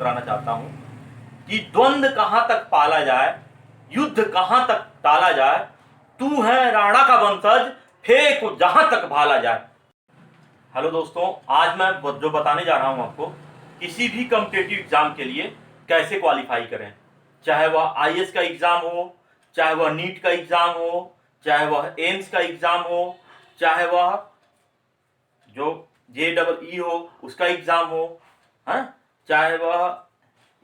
कराना चाहता हूं कि द्वंद्व कहां तक पाला जाए, युद्ध कहां तक टाला जाए, तू है राणा का वंशज, फेंक जहां तक भाला जाए। हेलो दोस्तों, आज मैं जो बताने जा रहा हूं आपको, किसी भी कॉम्पिटिटिव एग्जाम के लिए कैसे क्वालिफाई करें, चाहे वह आईएएस का एग्जाम हो, चाहे वह नीट का एग्जाम हो, चाहे वह एम्स का एग्जाम हो, चाहे वह जो JEE हो उसका एग्जाम हो, चाहे वह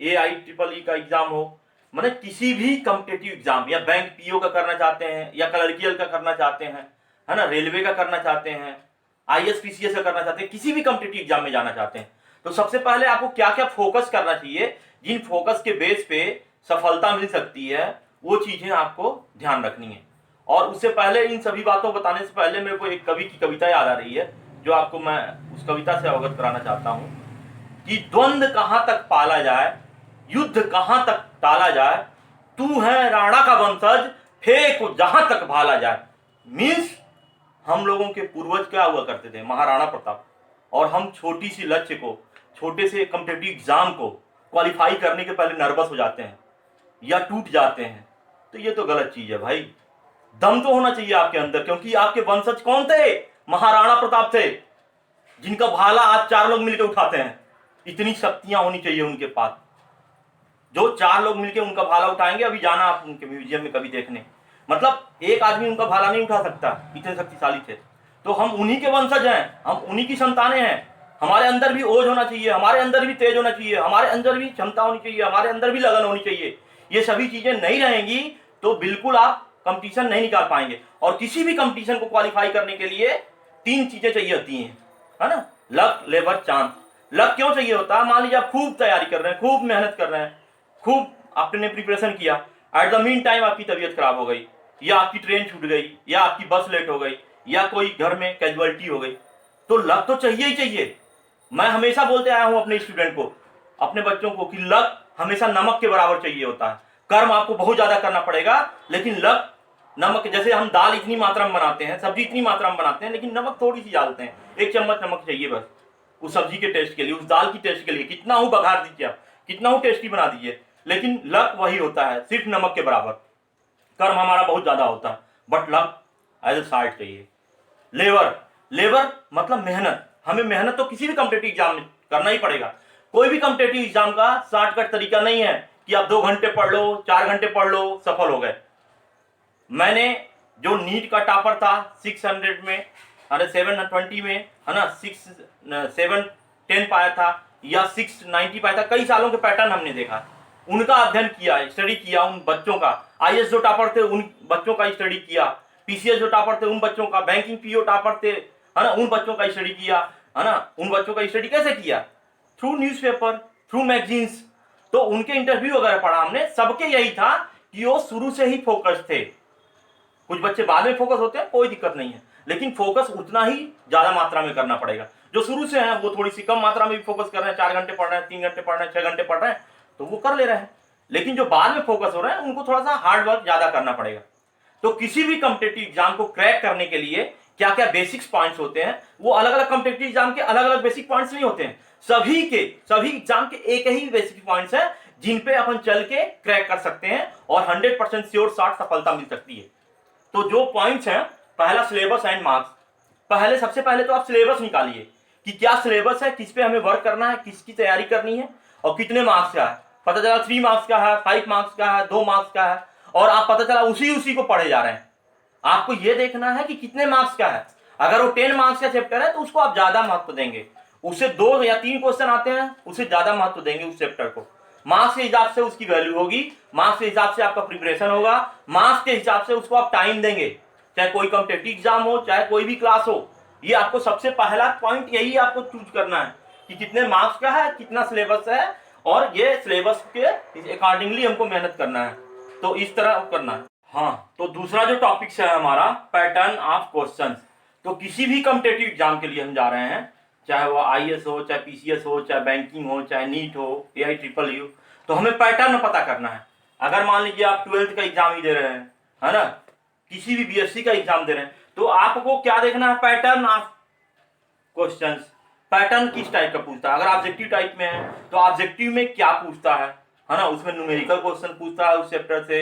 AIEEE का एग्जाम हो, मतलब किसी भी कॉम्पिटिटिव एग्जाम, या बैंक पीओ का करना चाहते हैं, या क्लर्कियल का करना चाहते हैं, है ना, रेलवे का करना चाहते हैं, IAS PCS का करना चाहते हैं, किसी भी कॉम्पिटिटिव एग्जाम में जाना चाहते हैं, तो सबसे पहले आपको क्या क्या फोकस करना चाहिए, जिन फोकस के बेस पे सफलता मिल सकती है, वो चीजें आपको ध्यान रखनी है। और उससे पहले, इन सभी बातों बताने से पहले मेरे को एक कवि की कविता याद आ रही है, जो आपको मैं उस कविता से अवगत कराना चाहता हूं कि द्वंद्व कहां तक पाला जाए, युद्ध कहां तक टाला जाए, तू है राणा का वंशज, फेंक जहां तक भाला जाए। मीन्स हम लोगों के पूर्वज क्या हुआ करते थे, महाराणा प्रताप, और हम छोटी सी लक्ष्य को, छोटे से कॉम्पिटिटिव एग्जाम को क्वालिफाई करने के पहले नर्वस हो जाते हैं या टूट जाते हैं, तो ये तो गलत चीज है भाई। दम तो होना चाहिए आपके अंदर, क्योंकि आपके वंशज कौन थे, महाराणा प्रताप थे, जिनका भाला आज 4 लोग मिलकर उठाते हैं। इतनी शक्तियां होनी चाहिए उनके पास, जो 4 लोग मिलकर उनका भाला उठाएंगे। अभी जाना आप उनके म्यूजियम में कभी देखने, मतलब एक आदमी उनका भाला नहीं उठा सकता, इतने शक्तिशाली थे। तो हम उन्हीं के वंशज हैं, हम उन्हीं की संतानें हैं। हमारे अंदर भी ओज होना चाहिए, हमारे अंदर भी तेज होना चाहिए, हमारे अंदर भी क्षमता होनी चाहिए, हमारे अंदर भी लगन होनी चाहिए। ये सभी चीजें नहीं रहेंगी तो बिल्कुल आप कंपटीशन नहीं निकाल पाएंगे। और किसी भी कंपटीशन को क्वालिफाई करने के लिए 3 चीजें चाहिए होती हैं, है ना, लक, लेबर, चांस। लक क्यों चाहिए होता है, मान लीजिए आप खूब तैयारी कर रहे हैं, खूब मेहनत कर रहे हैं, खूब आपने प्रिपरेशन किया, एट द मीन टाइम आपकी तबीयत खराब हो गई, या आपकी ट्रेन छूट गई, या आपकी बस लेट हो गई, या कोई घर में कैजुअलिटी हो गई, तो लक तो चाहिए ही चाहिए। मैं हमेशा बोलते आया हूं अपने स्टूडेंट को, अपने बच्चों को, कि लक हमेशा नमक के बराबर चाहिए होता है। कर्म आपको बहुत ज्यादा करना पड़ेगा, लेकिन लक नमक, जैसे हम दाल इतनी मात्रा में बनाते हैं, सब्जी इतनी मात्रा में बनाते हैं, लेकिन नमक थोड़ी सी डालते हैं, 1 चम्मच नमक चाहिए बस उस सब्जी के टेस्ट के लिए, उस दाल की टेस्ट के लिए। कितना हो बघार दीजिए आप, कितना हो टेस्टी बना दीजिए, लेकिन लक वही होता है, सिर्फ नमक के बराबर। कर्म हमारा बहुत ज्यादा होता है, but luck as a side चाहिए। लेबर, लेबर मतलब मेहनत। हमें मेहनत तो किसी भी कॉम्पिटिटिव एग्जाम में करना ही पड़ेगा। कोई भी कॉम्पिटिटिव एग्जाम का शॉर्टकट तरीका नहीं है कि आप 2 घंटे पढ़ लो, 4 घंटे पढ़ लो, सफल हो गए। मैंने जो नीट का टॉपर था 600 में, अरे 720 में, है ना, 710 पाया था, या 690 पाया था, कई सालों के पैटर्न हमने देखा, उनका अध्ययन किया, स्टडी किया, उन बच्चों का। आईएएस जो टॉपर थे उन बच्चों का स्टडी किया, पीसीएस जो टॉपर थे उन बच्चों का, बैंकिंग पीओ टॉपर थे, है ना, उन बच्चों का स्टडी किया, है ना। उन बच्चों का स्टडी कैसे किया, थ्रू न्यूज़पेपर, थ्रू मैगजीन्स। तो उनके इंटरव्यू वगैरह पढ़ा हमने, सबके यही था कि वो शुरू से ही फोकस थे। कुछ बच्चे बाद में फोकस होते हैं, कोई दिक्कत नहीं है, लेकिन फोकस उतना ही ज्यादा मात्रा में करना पड़ेगा। जो शुरू से हैं वो थोड़ी सी कम मात्रा में भी फोकस कर रहे हैं, 4 घंटे पढ़ रहे हैं, 3 घंटे पढ़ रहे हैं, 6 घंटे पढ़ रहे हैं, तो वो कर ले रहे हैं। लेकिन जो बाद में फोकस हो रहे हैं उनको थोड़ा सा हार्ड वर्क ज्यादा करना पड़ेगा। तो किसी भी कॉम्पिटिटिव एग्जाम को क्रैक करने के लिए क्या क्या बेसिक्स पॉइंट्स होते हैं, वो अलग अलग कॉम्पिटिटिव एग्जाम के अलग अलग बेसिक पॉइंट्स नहीं होते हैं, सभी एग्जाम के एक ही बेसिक पॉइंट्स हैं जिन पे अपन चल के क्रैक कर सकते हैं और 100% श्योर शॉट सफलता मिल सकती है। तो जो पॉइंट्स हैं, पहला सिलेबस एंड मार्क्स। सबसे पहले तो आप सिलेबस निकालिए कि क्या सिलेबस है, किस पे हमें वर्क करना है, किसकी तैयारी करनी है, और कितने मार्क्स का है। पता चला 3 मार्क्स का है, 5 मार्क्स का है, 2 मार्क्स का है, और आप पता चला उसी को पढ़े जा रहे हैं। आपको यह देखना है कि कितने मार्क्स का है। अगर वो 10 मार्क्स का चैप्टर है तो उसको आप ज्यादा महत्व देंगे, उससे 2 या 3 क्वेश्चन आते हैं उसे ज्यादा महत्व देंगे उस चैप्टर को। मार्क्स के हिसाब से उसकी वैल्यू होगी, मार्क्स के हिसाब से आपका प्रिपरेशन होगा, मार्क्स के हिसाब से उसको आप टाइम देंगे, चाहे कोई कॉम्पिटिटिव एग्जाम हो, चाहे कोई भी क्लास हो। ये आपको सबसे पहला पॉइंट यही आपको चूज करना है कि कितने मार्क्स का है, कितना सिलेबस है, और ये सिलेबस के अकॉर्डिंगली हमको मेहनत करना है। तो इस तरह करना है। हाँ, तो दूसरा जो टॉपिक है हमारा, पैटर्न ऑफ क्वेश्चंस। तो किसी भी कॉम्पिटिटिव एग्जाम के लिए हम जा रहे हैं, चाहे वो आईएएस हो, चाहे पीसीएस हो, चाहे बैंकिंग हो, चाहे नीट हो, AIEEE, तो हमें पैटर्न पता करना है। अगर मान लीजिए आप 12th का एग्जाम ही दे रहे हैं, है ना, किसी भी BSc का एग्जाम दे रहे हैं, तो आपको क्या देखना है, पैटर्न ऑफ क्वेश्चंस। पैटर्न किस टाइप का पूछता है। अगर ऑब्जेक्टिव टाइप में है तो ऑब्जेक्टिव में क्या पूछता है ना, उसमें न्यूमेरिकल क्वेश्चन पूछता है उस चैप्टर से,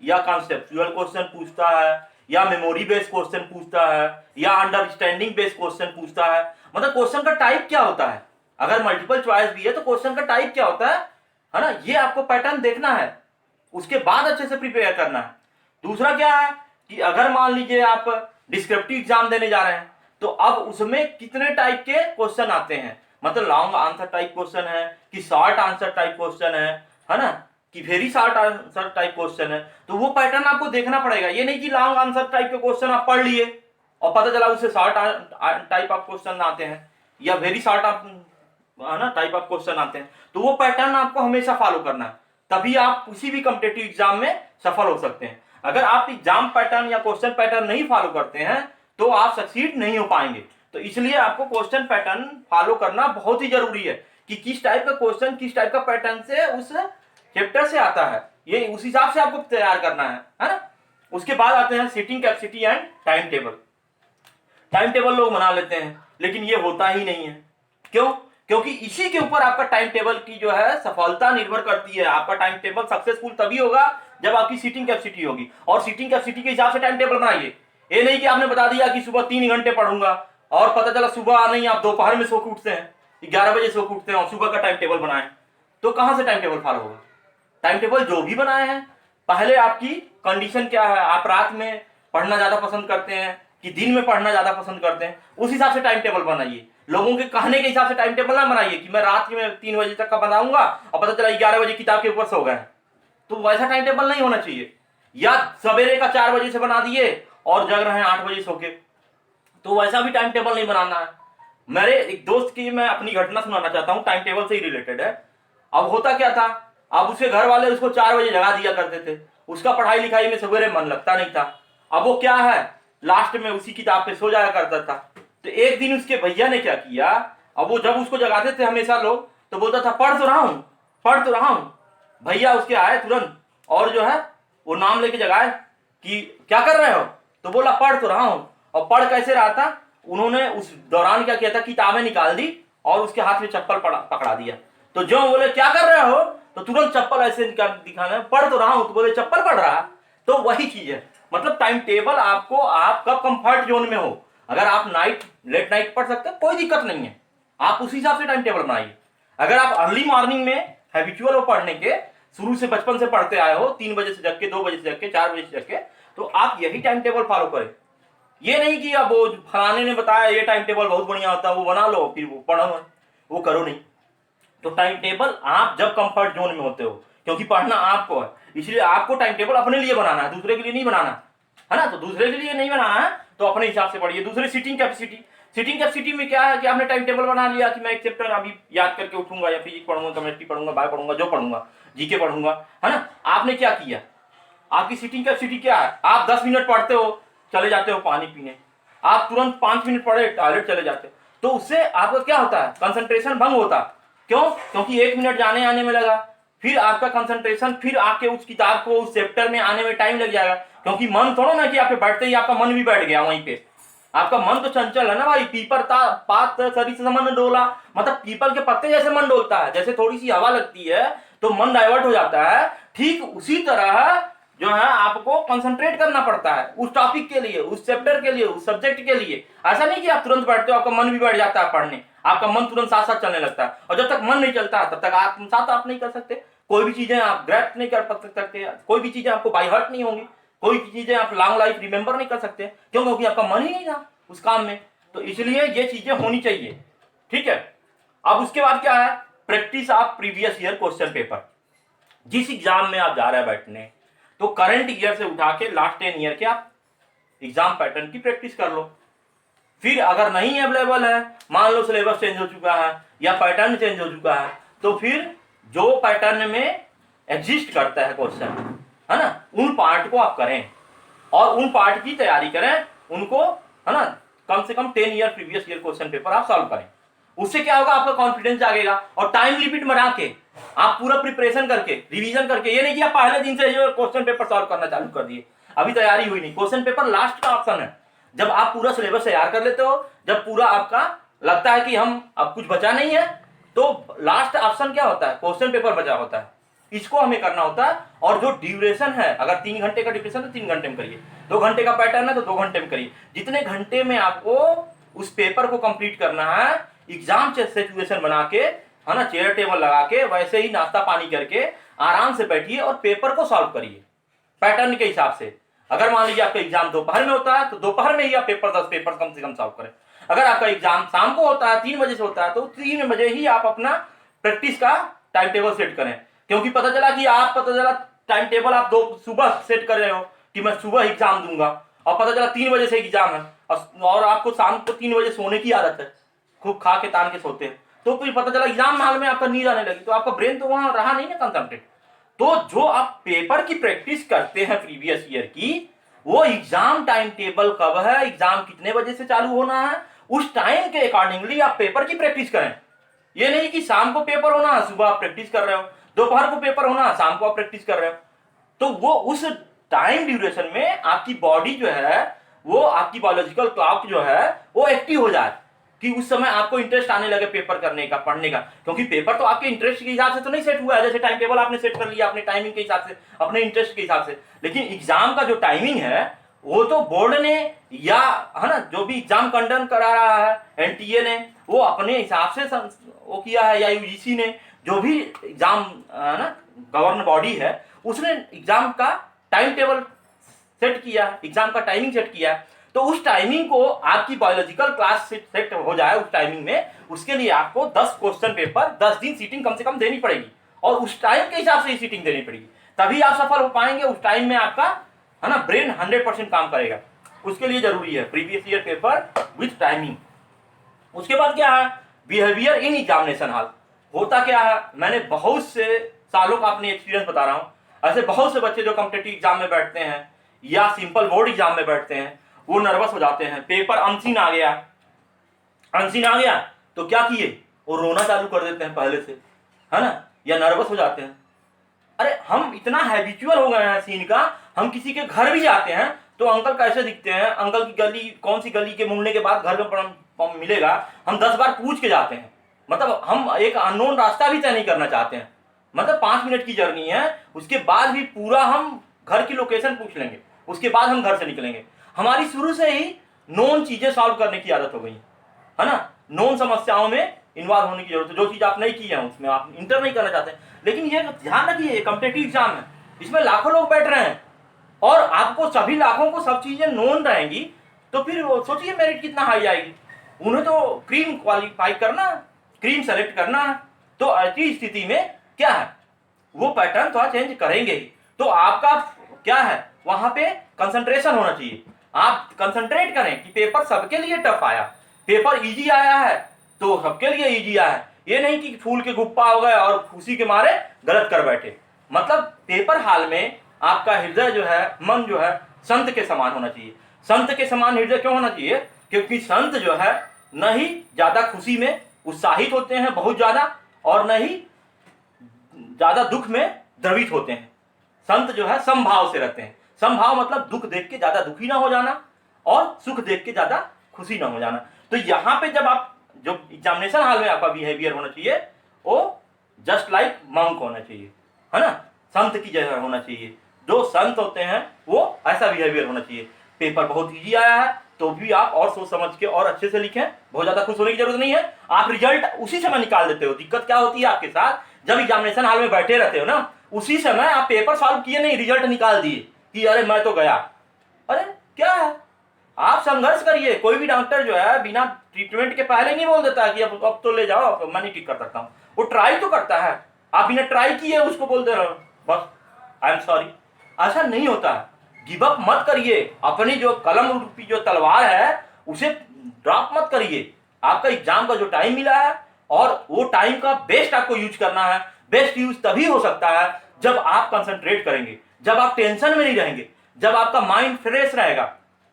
या कॉन्सेप्चुअल क्वेश्चन पूछता है, या मेमोरी बेस्ड क्वेश्चन पूछता है, या अंडरस्टैंडिंग बेस्ड क्वेश्चन पूछता है। मतलब क्वेश्चन का टाइप क्या होता है, अगर मल्टीपल चॉइस भी है तो क्वेश्चन का टाइप क्या होता है ना, ये आपको पैटर्न देखना है, उसके बाद अच्छे से प्रिपेयर करना है। दूसरा क्या है कि अगर मान लीजिए आप डिस्क्रिप्टिव एग्जाम देने जा रहे हैं तो अब उसमें कितने टाइप के क्वेश्चन आते हैं, मतलब लॉन्ग आंसर टाइप क्वेश्चन है कि शॉर्ट आंसर टाइप क्वेश्चन है ना, कि very short answer type question है, तो वो पैटर्न आपको देखना पड़ेगा। ये नहीं कि लॉन्ग आंसर टाइप के क्वेश्चन आप पढ़ लिए और पता चला उससे शॉर्ट टाइप ऑफ क्वेश्चन आते हैं या वेरी शॉर्ट ना टाइप ऑफ क्वेश्चन आते हैं, तो वो पैटर्न आपको हमेशा फॉलो करना है, तभी आप किसी भी कॉम्पिटिटिव एग्जाम में सफल हो सकते हैं। अगर आप एग्जाम पैटर्न या क्वेश्चन पैटर्न नहीं फॉलो करते हैं तो आप सक्सीड नहीं हो पाएंगे। तो इसलिए आपको क्वेश्चन पैटर्न फॉलो करना बहुत ही जरूरी है कि किस टाइप का क्वेश्चन किस टाइप का पैटर्न से उस चैप्टर से आता है, ये उस हिसाब से आपको तैयार करना है ना। उसके बाद आते हैं seating capacity and time table. Time table लोग बना लेते हैं लेकिन ये होता ही नहीं है। क्यों? क्योंकि इसी के ऊपर आपका टाइम टेबल की जो है सफलता निर्भर करती है। आपका टाइम टेबल सक्सेसफुल तभी होगा जब आपकी सीटिंग कैपेसिटी होगी, और सीटिंग कैपेसिटी के हिसाब से टाइम टेबल बनाइए। ये नहीं कि आपने बता दिया कि सुबह 3 घंटे पढ़ूंगा और पता चला सुबह नहीं, आप दोपहर में सो के उठते हैं, 11 बजे सो के उठते हैं और सुबह का टाइम टेबल बनाए, तो कहां से टाइम टेबल फॉलो होगा। टाइम टेबल जो भी बनाए हैं, पहले आपकी कंडीशन क्या है, आप रात में पढ़ना ज्यादा पसंद करते हैं कि दिन में पढ़ना ज्यादा पसंद करते हैं, उस हिसाब से टाइम टेबल बनाइए। लोगों के कहने के हिसाब से टाइम टेबल ना बनाइए कि मैं रात में 3 बजे तक का बनाऊंगा और पता चला 11 बजे किताब के ऊपर सो गए, तो वैसा टाइम टेबल नहीं होना चाहिए। या सवेरे का 4 बजे से बना दिए और जग रहे हैं 8 बजे सो के, तो वैसा भी टाइम टेबल नहीं बनाना है। मेरे एक दोस्त की मैं अपनी घटना सुनाना चाहता हूं, टाइम टेबल से ही रिलेटेड है। अब होता क्या था, अब उसके घर वाले उसको 4 बजे जगा दिया करते थे, उसका पढ़ाई लिखाई में सवेरे मन लगता नहीं था। अब वो क्या है, लास्ट में उसी किताब पे सो जाया करता था। तो एक दिन उसके भैया ने क्या किया, अब वो जब उसको जगाते थे हमेशा लोग, तो बोलता था पढ़ तो रहा हूं, पढ़ तो रहा हूं। भैया उसके आए तुरंत और जो है वो नाम लेके जगाए कि क्या कर रहे हो, तो बोला पढ़ तो रहा हूं। और पढ़ कैसे रहा था, उन्होंने उस दौरान क्या किया था, किताबें निकाल दी और उसके हाथ में चप्पल पकड़ा दिया। तो जो बोले क्या कर रहे हो, तो तुरंत चप्पल ऐसे दिखाना, पढ़ तो रहा हूं, तो बोले चप्पल पढ़ रहा। तो वही चीज है, मतलब टाइम टेबल आपको, आप कब कंफर्ट जोन में हो, अगर आप लेट नाइट पढ़ सकते हैं कोई दिक्कत नहीं है, आप उसी हिसाब से टाइम टेबल बनाइए। अगर आप अर्ली मॉर्निंग में हैबिचुअल हो पढ़ने के, शुरू से बचपन से पढ़ते आए हो, 3 बजे से जग के, 2 बजे से जग के, 4 बजे से जग के, तो आप यही टाइम टेबल फॉलो करें। ये नहीं कि अब वो फलाने ने बताया ये टाइम टेबल बहुत बढ़िया होता है वो बना लो फिर वो पढ़ो, वो करो नहीं। तो टाइम टेबल आप जब कंफर्ट जोन में होते हो, क्योंकि पढ़ना आपको है, इसलिए आपको टाइम टेबल अपने लिए बनाना है, दूसरे के लिए नहीं बनाना है ना। तो दूसरे के लिए नहीं बनाना है तो अपने हिसाब से पढ़िए। दूसरे सीटिंग कैपेसिटी, सीटिंग कैपेसिटी में क्या है कि आपने टाइम टेबल बना लिया कि मैं एक चैप्टर अभी याद करके उठूंगा, या फिजिक्स पढ़ूंगा, केमिस्ट्री पढ़ूंगा, बायो पढ़ूंगा, जो पढ़ूंगा, जीके पढ़ूंगा, है ना। आपने क्या किया, आपकी सीटिंग कैपेसिटी क्या है, आप 10 मिनट पढ़ते हो चले जाते हो पानी पीने, आप तुरंत 5 मिनट पढ़े टॉयलेट चले जाते हो, तो उससे आपका क्या होता है, कंसंट्रेशन भंग होता। क्यों? क्योंकि 1 मिनट जाने आने में लगा, फिर आपका कंसंट्रेशन, फिर आपके उस किताब को उस चैप्टर में आने में टाइम लग जाएगा, क्योंकि मन थोड़ा ना कि आपके बैठते ही आपका मन भी बैठ गया वहीं पे, आपका मन तो चंचल है ना भाई। पीपर पात सरी से मन डोला, मतलब पीपल के पत्ते जैसे मन डोलता है, जैसे थोड़ी सी हवा लगती है तो मन डाइवर्ट हो जाता है, ठीक उसी तरह जो है आपको कंसंट्रेट करना पड़ता है उस टॉपिक के लिए, उस चैप्टर के लिए, उस सब्जेक्ट के लिए। ऐसा नहीं कि आप तुरंत बैठते हो आपका मन भी बैठ जाता है पढ़ने, आपका मन तुरंत साथ साथ चलने लगता है, और जब तक मन नहीं चलता तब तक आप नहीं कर सकते, कोई भी चीजें आप ग्रैस्प नहीं कर सकते, कोई भी चीजें आपको बाय हार्ट नहीं होंगी, कोई चीजें आप लॉन्ग लाइफ रिमेंबर नहीं कर सकते। क्यों? क्योंकि आपका मन ही नहीं था उस काम में। तो इसलिए ये चीजें होनी चाहिए, ठीक है। अब उसके बाद क्या है, practice of previous year question paper. जिस एग्जाम में आप जा रहे हैं बैठने, तो करंट ईयर से उठा के लास्ट 10 ईयर के आप एग्जाम पैटर्न की प्रैक्टिस कर लो। फिर अगर नहीं अवेलेबल है, मान लो सिलेबस चेंज हो चुका है या पैटर्न चेंज हो चुका है, तो फिर जो पैटर्न में एग्जिस्ट करता है क्वेश्चन, है ना, उन पार्ट को आप करें और उन पार्ट की तैयारी करें, उनको, है ना, कम से कम 10 year previous year question paper आप सॉल्व करें। उससे क्या होगा, आपका कॉन्फिडेंस जागेगा, और टाइम लिमिट बना के आप पूरा प्रिपरेशन करके, रिवीजन करके, ये नहीं कि आप पहले दिन से जो क्वेश्चन पेपर सॉल्व करना चालू कर दिए, अभी तैयारी हुई नहीं। क्वेश्चन पेपर लास्ट का ऑप्शन है, जब आप पूरा सिलेबस तैयार कर लेते हो, जब पूरा आपका लगता है कि हम अब कुछ बचा नहीं है, तो लास्ट ऑप्शन क्या होता है, क्वेश्चन पेपर बचा होता है, इसको हमें करना होता है। और जो ड्यूरेशन है, अगर 3 घंटे का ड्यूरेशन है 3 घंटे में करिए, 2 घंटे का पैटर्न है तो 2 घंटे में करिए। जितने घंटे में आपको उस पेपर को कंप्लीट करना है, एग्जाम सिचुएशन बना के, है ना, चेयर टेबल लगा के, वैसे ही नाश्ता पानी करके आराम से बैठिए और पेपर को सॉल्व करिए पैटर्न के हिसाब से। अगर मान लीजिए आपका एग्जाम दोपहर में होता है तो दोपहर में ही आप 10 पेपर कम से कम सॉल्व करें। अगर आपका एग्जाम शाम को होता है 3 बजे से होता है तो 3 बजे ही आप अपना प्रैक्टिस का टाइम टेबल सेट करें। क्योंकि पता चला टाइम टेबल आप सुबह सेट कर रहे हो कि मैं सुबह एग्जाम दूंगा, और पता चला 3 बजे से एग्जाम है और आपको शाम को 3 बजे सोने की आदत है, खूब खा के तान के सोते हैं, तो फिर पता चला एग्जाम हाल में आपका नींद आने लगी, तो आपका ब्रेन तो वहां रहा नहीं ना कंसंट्रेट। तो जो आप पेपर की प्रैक्टिस करते हैं प्रीवियस ईयर की, वो एग्जाम टाइम टेबल कब है, एग्जाम कितने बजे से चालू होना है, उस टाइम के अकॉर्डिंगली आप पेपर की प्रैक्टिस करें। ये नहीं कि शाम को पेपर होना है सुबह आप प्रैक्टिस कर रहे हो, दोपहर को पेपर होना है शाम को आप प्रैक्टिस कर रहे हो। तो वो उस टाइम ड्यूरेशन में आपकी बॉडी जो है, वो आपकी बायोलॉजिकल क्लॉक जो है वो एक्टिव हो जाए, कि उस समय आपको इंटरेस्ट आने लगे पेपर करने का, पढ़ने का। क्योंकि पेपर तो आपके इंटरेस्ट के हिसाब से तो नहीं सेट हुआ है, जैसे टाइम टेबल आपने सेट कर लिया अपने टाइमिंग के हिसाब से, अपने इंटरेस्ट के हिसाब से, लेकिन एग्जाम का जो टाइमिंग है वो तो बोर्ड ने, या है ना, जो भी एग्जाम कंडक्ट करा रहा है एनटीए ने, वो अपने हिसाब से वो किया है, या यूजीसी ने, जो भी एग्जाम ना गवर्न बॉडी है, उसने एग्जाम का टाइम टेबल सेट किया, एग्जाम का टाइमिंग सेट किया। तो उस टाइमिंग को आपकी बायोलॉजिकल क्लास सेट हो जाए उस टाइमिंग में, उसके लिए आपको 10 क्वेश्चन पेपर 10 दिन सीटिंग कम से कम देनी पड़ेगी, और उस टाइम के हिसाब से ही सीटिंग देनी पड़ेगी, तभी आप सफल हो पाएंगे। उस टाइम में आपका, है ना, ब्रेन 100% काम करेगा। उसके लिए जरूरी है previous year paper with timing. उसके बाद क्या है, बिहेवियर इन एग्जामिनेशन हॉल। होता क्या है, मैंने बहुत से सालों का अपनी एक्सपीरियंस बता रहा हूं, ऐसे बहुत से बच्चे जो कॉम्पिटिटिव एग्जाम में बैठते हैं या सिंपल बोर्ड एग्जाम में बैठते हैं, वो नर्वस हो जाते हैं। पेपर अनसीन आ गया तो क्या किए, वो रोना चालू कर देते हैं पहले से, है ना, या नर्वस हो जाते हैं। अरे हम इतना हैबिचुअल हो गए हैं सीन का, हम किसी के घर भी जाते हैं तो अंकल कैसे दिखते हैं, अंकल की गली कौन सी गली के मुड़ने के बाद घर में मिलेगा, हम 10 बार पूछ के जाते हैं। मतलब हम एक अननोन रास्ता भी तय नहीं करना चाहते हैं, मतलब 5 मिनट की जर्नी है, उसके बाद भी पूरा हम घर की लोकेशन पूछ लेंगे, उसके बाद हम घर से निकलेंगे। हमारी शुरू से ही नोन चीजें सॉल्व करने की आदत हो गई है ना, नोन समस्याओं में इन्वॉल्व होने की जरूरत है। जो चीज आप नहीं की है उसमें आप इंटर नहीं करना चाहते। लेकिन ये ध्यान रखिए, कॉम्पिटिटिव एग्जाम है, इसमें लाखों लोग बैठ रहे हैं, और आपको सभी लाखों को सब चीजें नोन रहेंगी, तो फिर सोचिए मेरिट कितना हाई आएगी। उन्हें तो क्रीम क्वालिफाई करना, क्रीम सेलेक्ट करना है। तो ऐसी स्थिति में क्या है, वो पैटर्न थोड़ा चेंज करेंगे ही। तो आपका क्या है, वहां पे कंसंट्रेशन होना चाहिए। आप कंसंट्रेट करें कि पेपर सबके लिए टफ आया, पेपर इजी आया है तो सबके लिए इजी आया है। ये नहीं कि फूल के गुप्पा हो गए और खुशी के मारे गलत कर बैठे। मतलब पेपर हाल में आपका हृदय जो है, मन जो है, संत के समान होना चाहिए। संत के समान हृदय क्यों होना चाहिए, क्योंकि संत जो है न ही ज्यादा खुशी में उत्साहित होते हैं बहुत ज्यादा, और न ही ज्यादा दुख में द्रवित होते हैं। संत जो है समभाव से रहते हैं। समभाव मतलब दुख देख के ज्यादा दुखी ना हो जाना और सुख देख के ज्यादा खुशी ना हो जाना। तो यहाँ पे जब आप, जो एग्जामिनेशन हॉल में आपका बिहेवियर होना चाहिए वो जस्ट लाइक मंक होना चाहिए, है ना, संत की जैसा होना चाहिए। जो संत होते हैं वो ऐसा बिहेवियर होना चाहिए। पेपर बहुत इजी आया है तो भी आप और सोच समझ के और अच्छे से लिखें, बहुत ज्यादा खुश होने की जरूरत नहीं है। आप रिजल्ट उसी समय निकाल देते हो। दिक्कत क्या होती है आपके साथ, जब एग्जामिनेशन हॉल में बैठे रहते हो ना, उसी समय आप पेपर सॉल्व किए नहीं, रिजल्ट निकाल दिए कि अरे मैं तो गया। अरे क्या है, आप संघर्ष करिए। कोई भी डॉक्टर जो है बिना ट्रीटमेंट के पहले नहीं बोल देता कि अब तो ले जाओ, अब मैं नहीं ठीक कर सकता हूं। वो ट्राई तो करता है, आप बिना ट्राई किए उसको बोल दे रहे हो बस आई एम सॉरी। ऐसा नहीं होता है। गिव अप मत करिए, अपनी जो कलम रूपी जो तलवार है उसे ड्रॉप मत करिए। आपका एग्जाम का जो टाइम मिला है और वो टाइम का बेस्ट आपको यूज करना है। बेस्ट यूज तभी हो सकता है जब आप कंसंट्रेट करेंगे, जब आप टेंशन में नहीं रहेंगे, जब आपका माइंड फ्रेश रहेगा।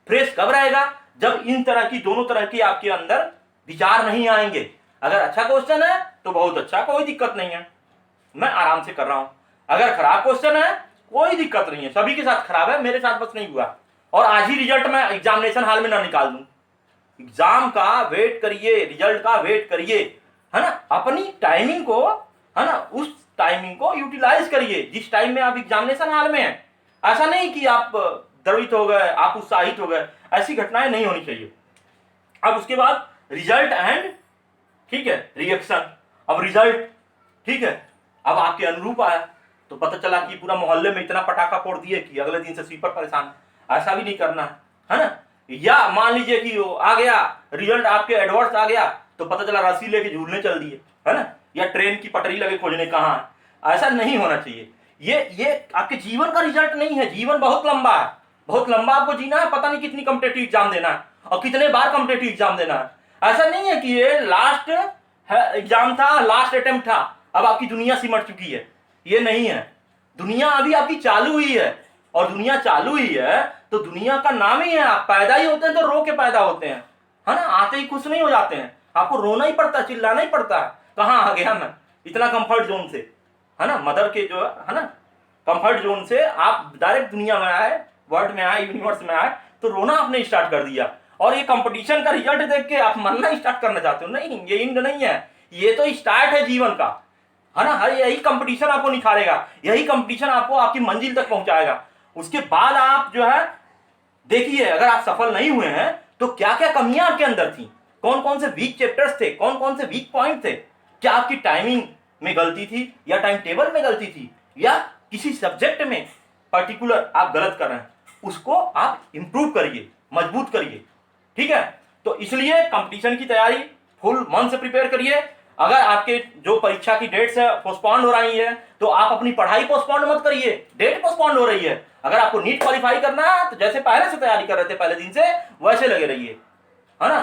फ्रेश कब रहेगा, जब इन तरह की दोनों तरह की आपके अंदर विचार नहीं आएंगे। अगर अच्छा क्वेश्चन है तो बहुत अच्छा, कोई दिक्कत नहीं है, मैं आराम से कर रहा हूं। अगर खराब क्वेश्चन है कोई दिक्कत नहीं है, सभी के साथ खराब है, मेरे साथ बस नहीं हुआ। और आज ही रिजल्ट मैं एग्जामिनेशन हॉल में ना निकाल दूं। एग्जाम का वेट करिए, रिजल्ट का वेट करिए, है ना। अपनी टाइमिंग को, है ना, उस टाइमिंग को यूटिलाइज करिए जिस टाइम में आप एग्जामिनेशन हॉल में हैं। ऐसा नहीं कि आप द्रवित हो गए, आप उत्साहित हो गए, ऐसी घटनाएं नहीं होनी चाहिए। अब उसके बाद रिजल्ट एंड, ठीक है, रिएक्शन। अब रिजल्ट, ठीक है, अब आपके अनुरूप आया तो पता चला कि पूरा मोहल्ले में इतना पटाखा फोड़ दिए कि अगले दिन से स्वीपर परेशान। ऐसा भी नहीं करना है ना। या मान लीजिए कि वो आ गया रिजल्ट, आपके एडवर्स आ गया तो पता चला रस्सी लेके झूलने चल दिए, है ना, या ट्रेन की पटरी लगे खोजने कहाँ है। ऐसा नहीं होना चाहिए। ये आपके जीवन का रिजल्ट नहीं है। जीवन बहुत लंबा है, बहुत लंबा आपको जीना है। पता नहीं कितनी कॉम्पिटेटिव एग्जाम देना है और कितने बार कॉम्पिटेटिव एग्जाम देना है। ऐसा नहीं है कि ये लास्ट एग्जाम था, लास्ट अटेम्प्ट था, अब आपकी दुनिया सिमट चुकी है। ये नहीं है। दुनिया अभी आपकी चालू हुई है, और दुनिया चालू हुई है तो दुनिया का नाम ही है। आप पैदा ही होते हैं तो रो के पैदा होते हैं, है ना। आते ही खुश नहीं हो जाते हैं, आपको रोना ही पड़ता है, चिल्लाना ही पड़ता है, कहाँ आ गया मैं इतना कंफर्ट जोन से, है ना। मदर के जो है ना कंफर्ट जोन से आप डायरेक्ट दुनिया में आए, वर्ल्ड में आए, यूनिवर्स में आए, तो रोना आपने स्टार्ट कर दिया। और ये कंपटीशन का रिजल्ट देख के आप मरना स्टार्ट करना चाहते हो। नहीं, ये इंड नहीं है, ये तो स्टार्ट है जीवन का, है ना। हर यही कंपटीशन आपको निखारेगा, यही कंपटीशन आपको आपकी मंजिल तक पहुंचाएगा। उसके बाद आप जो है देखिए, अगर आप सफल नहीं हुए हैं तो क्या क्या कमियां आपके अंदर थी, कौन कौन से वीक चैप्टर्स थे, कौन कौन से वीक पॉइंट थे। क्या आपकी टाइमिंग में गलती थी, या टाइम टेबल में गलती थी, या किसी सब्जेक्ट में पर्टिकुलर आप गलत कर रहे हैं, उसको आप इंप्रूव करिए, मजबूत करिए, ठीक है। तो इसलिए कंपटीशन की तैयारी फुल मन से प्रिपेयर करिए। अगर आपके जो परीक्षा की डेट्स है पोस्टपोन्ड हो रही है तो आप अपनी पढ़ाई पोस्टपोन्ड मत करिए, डेट पोस्टपोन्ड हो रही है। अगर आपको नीट क्वालिफाई करना है तो जैसे पहले से तैयारी कर रहे थे पहले दिन से, वैसे लगे रहिए, है ना,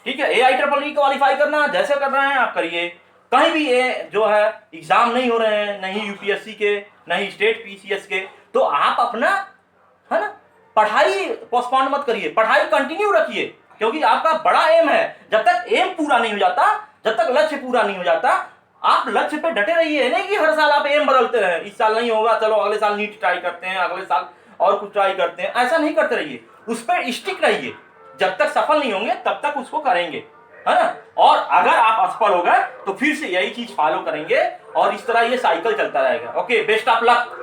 ठीक है। AIEEE क्वालिफाई करना जैसे कर रहे हैं आप करिए। कहीं भी ये जो है एग्जाम नहीं हो रहे हैं, नहीं UPSC के, नहीं स्टेट PCS के, तो आप अपना, है ना, पढ़ाई पोस्टपोन मत करिए, पढ़ाई कंटिन्यू रखिए, क्योंकि आपका बड़ा एम है। जब तक एम पूरा नहीं हो जाता, जब तक लक्ष्य पूरा नहीं हो जाता, आप लक्ष्य पे डटे रहिए। नहीं कि हर साल आप एम बदलते रहे, इस साल नहीं होगा चलो अगले साल नीट ट्राई करते हैं, अगले साल और कुछ ट्राई करते हैं, ऐसा नहीं करते रहिए। उस पर स्टिक रहिए, जब तक सफल नहीं होंगे तब तक उसको करेंगे, है ना। और अगर आप असफल हो गए तो फिर से यही चीज फॉलो करेंगे और इस तरह ये साइकिल चलता रहेगा। Okay, best of luck.